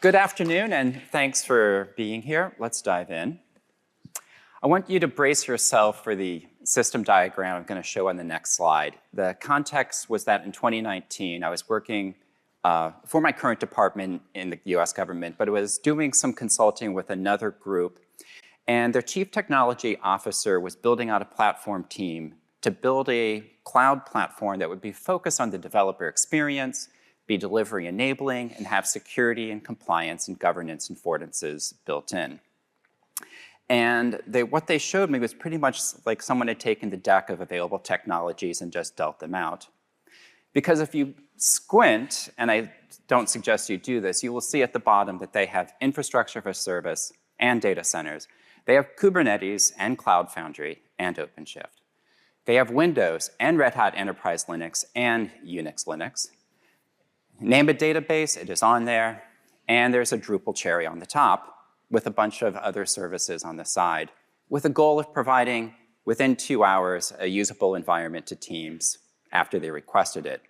Good afternoon, and thanks for being here. Let's dive in. I want you to brace yourself for the system diagram I'm going to show on the next slide. The context was that in 2019, I was working for my current department in the US government, but I was doing some consulting with another group, and their chief technology officer was building out a platform team to build a cloud platform that would be focused on the developer experience, be delivery enabling, and have security and compliance and governance affordances built in. And what they showed me was pretty much like someone had taken the deck of available technologies and just dealt them out. Because if you squint, and I don't suggest you do this, you will see at the bottom that they have infrastructure for service and data centers. They have Kubernetes and Cloud Foundry and OpenShift. They have Windows and Red Hat Enterprise Linux and Unix Linux. Name a database, it is on there, and there's a Drupal cherry on the top with a bunch of other services on the side, with a goal of providing, within 2 hours, a usable environment to teams after they requested it.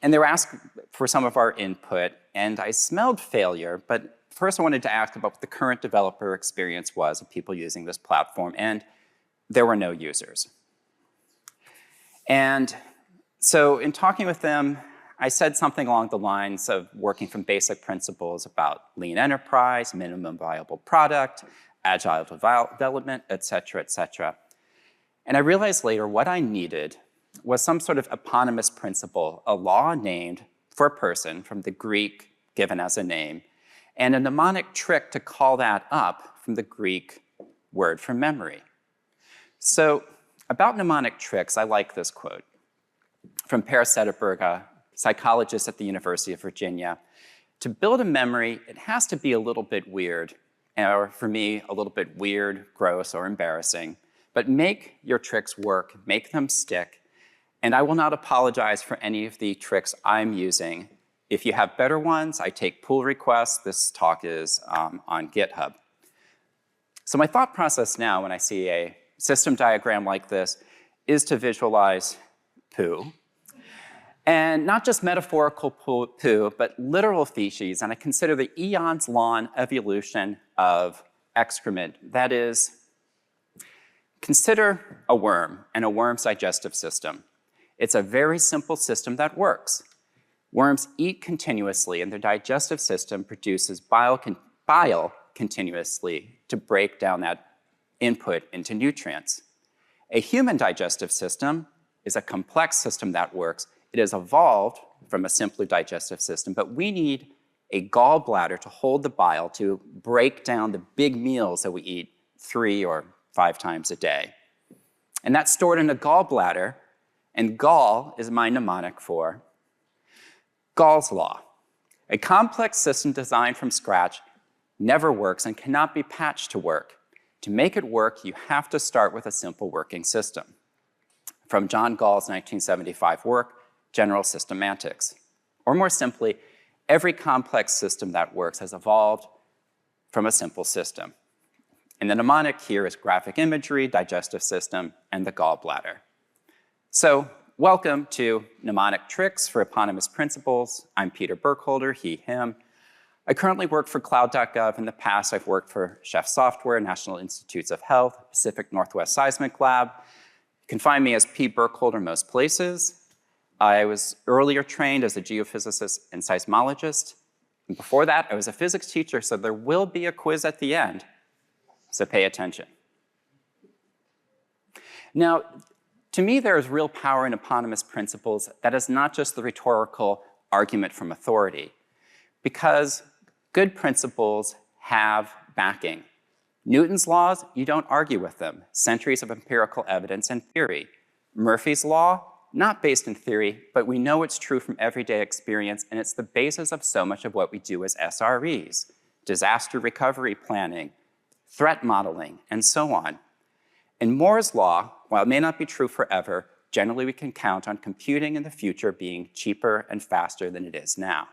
And they were asked for some of our input, and I smelled failure, but first I wanted to ask about what the current developer experience was of people using this platform, and there were no users. And so in talking with them, I said something along the lines of working from basic principles about lean enterprise, minimum viable product, agile development, et cetera, et cetera. And I realized later what I needed was some sort of eponymous principle, a law named for a person from the Greek given as a name, and a mnemonic trick to call that up from the Greek word for memory. So about mnemonic tricks, I like this quote from Per Cederberg, psychologist at the University of Virginia. To build a memory, it has to be a little bit weird, or for me, a little bit weird, gross, or embarrassing. But make your tricks work, make them stick, and I will not apologize for any of the tricks I'm using. If you have better ones, I take pull requests. This talk is on GitHub. So my thought process now when I see a system diagram like this is to visualize poo. And not just metaphorical poo, but literal feces, and I consider the eons-long evolution of excrement. That is, consider a worm and a worm's digestive system. It's a very simple system that works. Worms eat continuously, and their digestive system produces bile continuously to break down that input into nutrients. A human digestive system is a complex system that works. It has evolved from a simpler digestive system, but we need a gallbladder to hold the bile to break down the big meals that we eat 3 or 5 times a day. And that's stored in a gallbladder, and gall is my mnemonic for Gall's law. A complex system designed from scratch never works and cannot be patched to work. To make it work, you have to start with a simple working system. From John Gall's 1975 work, General Systemantics. Or more simply, every complex system that works has evolved from a simple system. And the mnemonic here is graphic imagery, digestive system, and the gallbladder. So welcome to Mnemonic Tricks for Eponymous Principles. I'm Peter Burkholder, he, him. I currently work for Cloud.gov. In the past, I've worked for Chef Software, National Institutes of Health, Pacific Northwest Seismic Lab. You can find me as P. Burkholder most places. I was earlier trained as a geophysicist and seismologist. And before that, I was a physics teacher, so there will be a quiz at the end, so pay attention. Now, to me, there is real power in eponymous principles that is not just the rhetorical argument from authority, because good principles have backing. Newton's laws, you don't argue with them. Centuries of empirical evidence and theory. Murphy's law, not based in theory, but we know it's true from everyday experience, and it's the basis of so much of what we do as SREs, disaster recovery planning, threat modeling, and so on. And Moore's law, while it may not be true forever, generally we can count on computing in the future being cheaper and faster than it is now.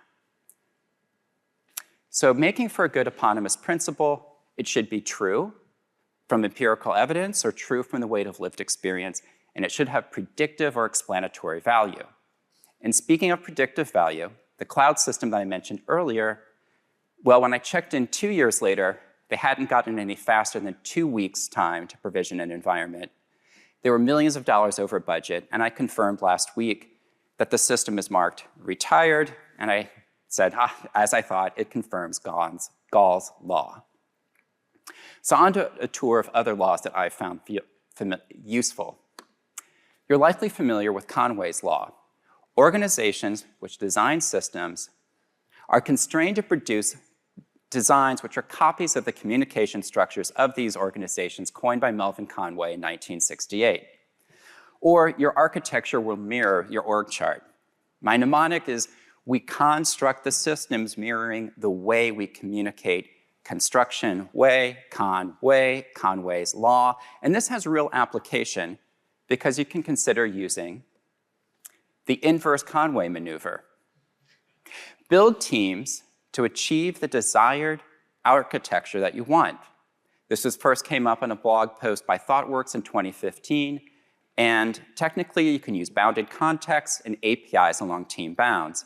So making for a good eponymous principle, it should be true from empirical evidence or true from the weight of lived experience, and it should have predictive or explanatory value. And speaking of predictive value, the cloud system that I mentioned earlier Well, when I checked in 2 years later, they hadn't gotten any faster than 2 weeks' time to provision an environment. They were millions of dollars over budget, and I confirmed last week that the system is marked retired, and I said, as I thought, it confirms Gall's law. So on to a tour of other laws that I found useful. You're likely familiar with Conway's law. Organizations which design systems are constrained to produce designs which are copies of the communication structures of these organizations coined by Melvin Conway in 1968. Or your architecture will mirror your org chart. My mnemonic is, we construct the systems mirroring the way we communicate. Construction way, Conway's law. And this has real application because you can consider using the inverse Conway maneuver. Build teams to achieve the desired architecture that you want. This first came up in a blog post by ThoughtWorks in 2015, and technically you can use bounded contexts and APIs along team bounds.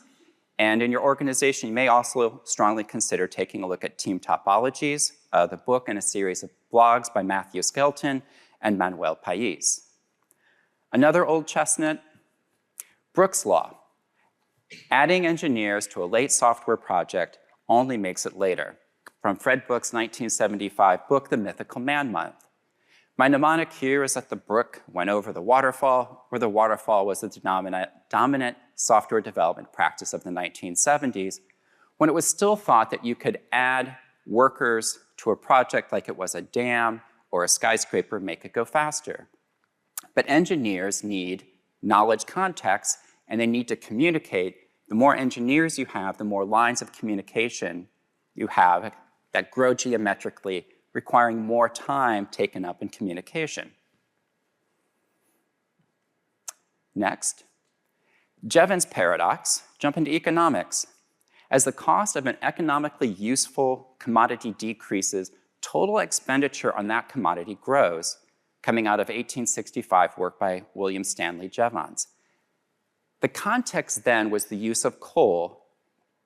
And in your organization, you may also strongly consider taking a look at team topologies, the book and a series of blogs by Matthew Skelton and Manuel Pais. Another old chestnut, Brook's law. Adding engineers to a late software project only makes it later. From Fred Brook's 1975 book, The Mythical Man Month. My mnemonic here is that the brook went over the waterfall, where the waterfall was the dominant software development practice of the 1970s, when it was still thought that you could add workers to a project like it was a dam or a skyscraper, make it go faster. But engineers need knowledge context, and they need to communicate. The more engineers you have, the more lines of communication you have that grow geometrically, requiring more time taken up in communication. Next, Jevons Paradox, jump into economics. As the cost of an economically useful commodity decreases, total expenditure on that commodity grows, coming out of 1865 work by William Stanley Jevons. The context then was the use of coal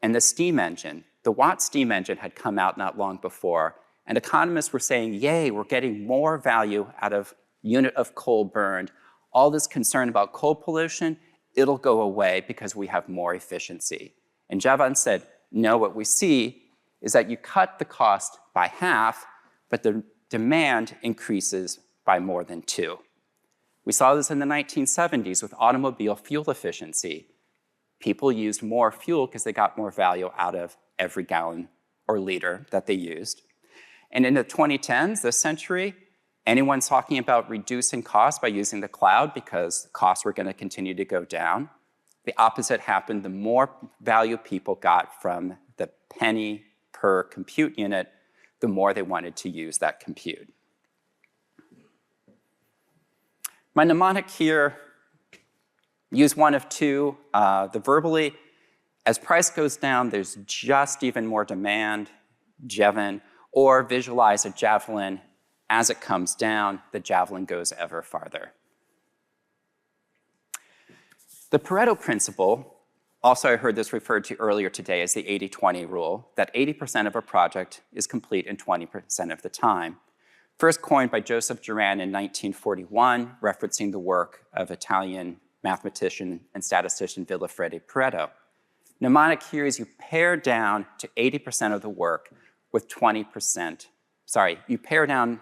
and the steam engine. The Watt steam engine had come out not long before, and economists were saying, yay, we're getting more value out of unit of coal burned. All this concern about coal pollution, it'll go away because we have more efficiency. And Jevons said, no, what we see is that you cut the cost by half, but the demand increases by more than 2. We saw this in the 1970s with automobile fuel efficiency. People used more fuel because they got more value out of every gallon or liter that they used. And in the 2010s, this century, anyone's talking about reducing costs by using the cloud because costs were going to continue to go down. The opposite happened. The more value people got from the penny per compute unit, the more they wanted to use that compute. My mnemonic here, use one of two. The verbally, as price goes down, there's just even more demand, Jevon, or visualize a javelin. As it comes down, the javelin goes ever farther. The Pareto principle, also I heard this referred to earlier today as the 80-20 rule, that 80% of a project is complete in 20% of the time. First coined by Joseph Juran in 1941, referencing the work of Italian mathematician and statistician Villafredi Pareto. Mnemonic here is you pare down to 80% of the work with 20%, you pare down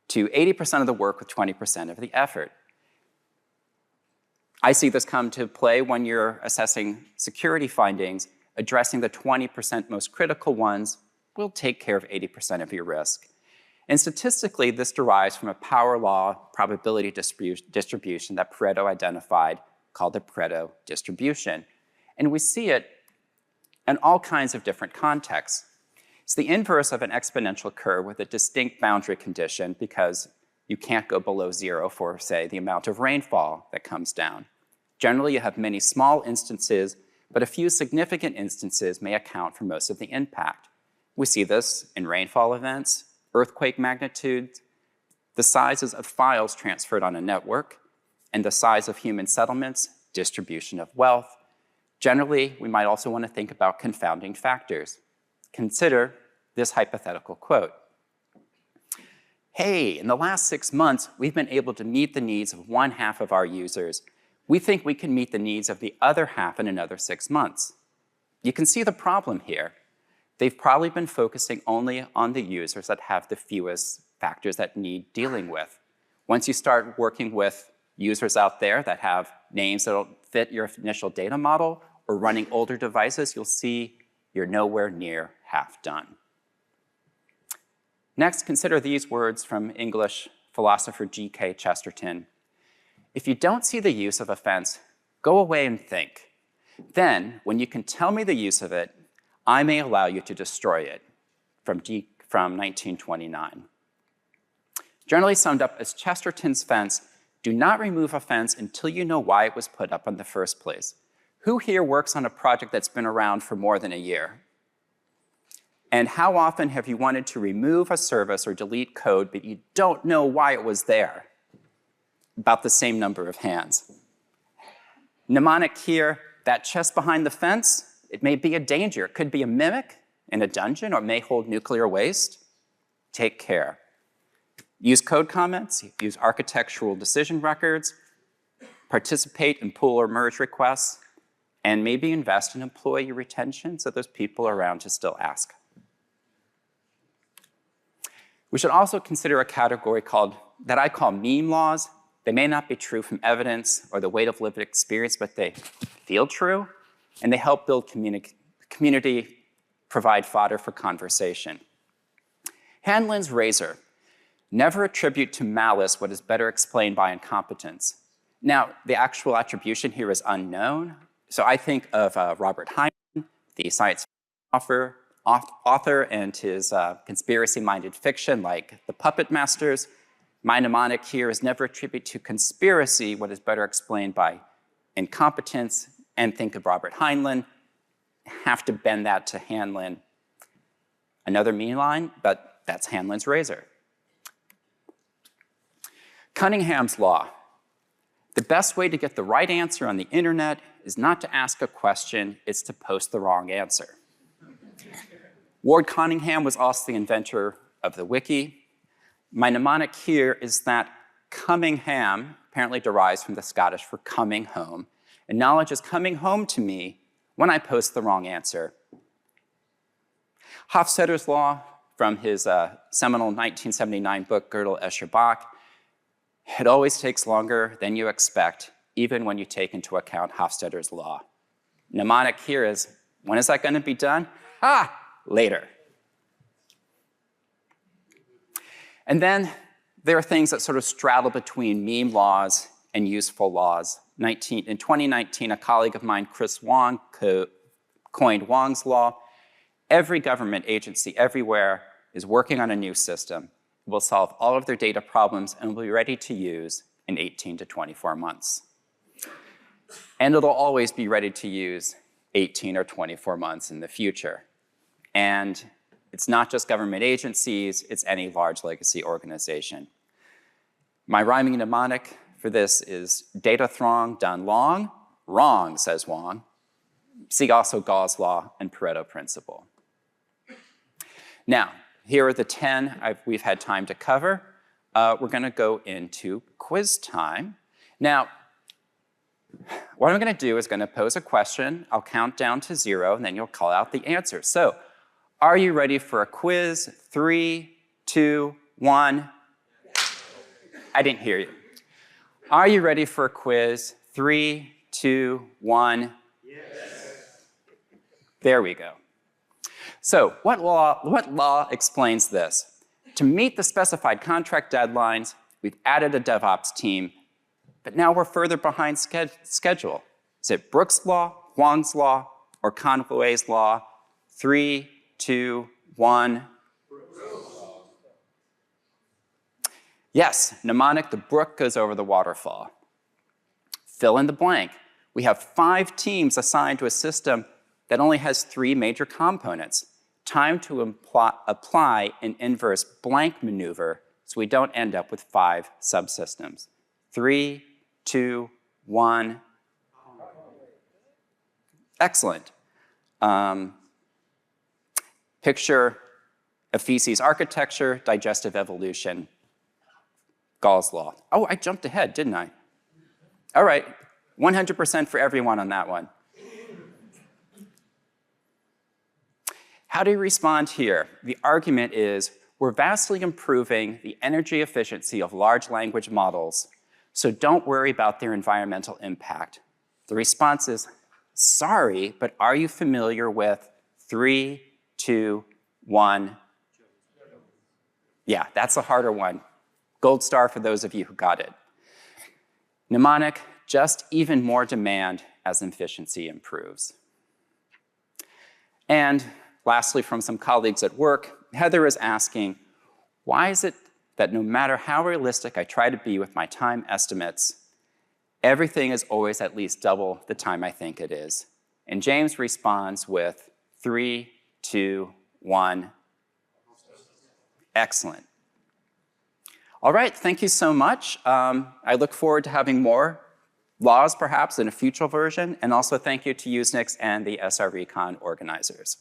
to 80% of the work with 20% of the effort. I see this come to play when you're assessing security findings. Addressing the 20% most critical ones will take care of 80% of your risk. And statistically, this derives from a power law probability distribution that Pareto identified called the Pareto distribution. And we see it in all kinds of different contexts. It's the inverse of an exponential curve with a distinct boundary condition because you can't go below 0 for, say, the amount of rainfall that comes down. Generally, you have many small instances, but a few significant instances may account for most of the impact. We see this in rainfall events, earthquake magnitudes, the sizes of files transferred on a network, and the size of human settlements, distribution of wealth. Generally, we might also want to think about confounding factors. consider this hypothetical quote. Hey, in the last 6 months, we've been able to meet the needs of 1/2 of our users. We think we can meet the needs of the other half in another 6 months. You can see the problem here. They've probably been focusing only on the users that have the fewest factors that need dealing with. Once you start working with users out there that have names that don't fit your initial data model or running older devices, you'll see you're nowhere near half done. Next, consider these words from English philosopher G.K. Chesterton. If you don't see the use of a fence, go away and think. Then, when you can tell me the use of it, I may allow you to destroy it, from 1929. Generally summed up as Chesterton's fence, do not remove a fence until you know why it was put up in the first place. Who here works on a project that's been around for more than a year? And how often have you wanted to remove a service or delete code, but you don't know why it was there? About the same number of hands. Mnemonic here, that chest behind the fence, it may be a danger. It could be a mimic in a dungeon, or it may hold nuclear waste. Take care. Use code comments, use architectural decision records, participate in pull or merge requests, and maybe invest in employee retention so there's people around to still ask. We should also consider a category that I call meme laws. They may not be true from evidence or the weight of lived experience, but they feel true, and they help build community, provide fodder for conversation. Hanlon's razor. Never attribute to malice what is better explained by incompetence. Now, the actual attribution here is unknown, so I think of Robert Heinlein, the science author, and his conspiracy-minded fiction like The Puppet Masters. My mnemonic here is never attribute to conspiracy what is better explained by incompetence, and think of Robert Heinlein. Have to bend that to Hanlon. Another meme line, but that's Hanlon's razor. Cunningham's law. The best way to get the right answer on the internet is not to ask a question, it's to post the wrong answer. Ward Cunningham was also the inventor of the wiki. My mnemonic here is that Cummingham apparently derives from the Scottish for coming home, and knowledge is coming home to me when I post the wrong answer. Hofstadter's law, from his seminal 1979 book, Gödel, Escher, Bach, it always takes longer than you expect, even when you take into account Hofstadter's law. Mnemonic here is, when is that going to be done? Later. And then there are things that sort of straddle between meme laws and useful laws. In 2019, a colleague of mine, Chris Wong, coined Wong's law. Every government agency everywhere is working on a new system. It will solve all of their data problems and will be ready to use in 18 to 24 months. And it'll always be ready to use 18 or 24 months in the future. And it's not just government agencies, it's any large legacy organization. My rhyming mnemonic for this is data throng done long, wrong, says Wong. See also Gauss' law and Pareto principle. Now, here are the 10 we've had time to cover. We're going to go into quiz time. Now, what I'm going to do is going to pose a question. I'll count down to 0, and then you'll call out the answer. So, are you ready for a quiz? 3, 2, 1. I didn't hear you. Are you ready for a quiz? 3, 2, 1. Yes. There we go. So what law explains this? To meet the specified contract deadlines, we've added a DevOps team, but now we're further behind schedule. Is it Brook's law, Wong's law, or Conway's law? 3, 2, 1. Yes, mnemonic, the brook goes over the waterfall. Fill in the blank. We have 5 teams assigned to a system that only has 3 major components. Time to apply an inverse blank maneuver so we don't end up with 5 subsystems. 3, 2, 1. Excellent. Picture a feces architecture, digestive evolution, Gall's law. Oh, I jumped ahead, didn't I? All right, 100% for everyone on that one. How do you respond here? The argument is we're vastly improving the energy efficiency of large language models, so don't worry about their environmental impact. The response is, sorry, but are you familiar with 3, 2, 1? Yeah, that's a harder one. Gold star for those of you who got it. Mnemonic, just even more demand as efficiency improves. And lastly, from some colleagues at work, Heather is asking, why is it that no matter how realistic I try to be with my time estimates, everything is always at least double the time I think it is? And James responds with 3, 2, 1. Excellent. All right, thank you so much. I look forward to having more laws, perhaps, in a future version. And also thank you to USENIX and the SREcon organizers.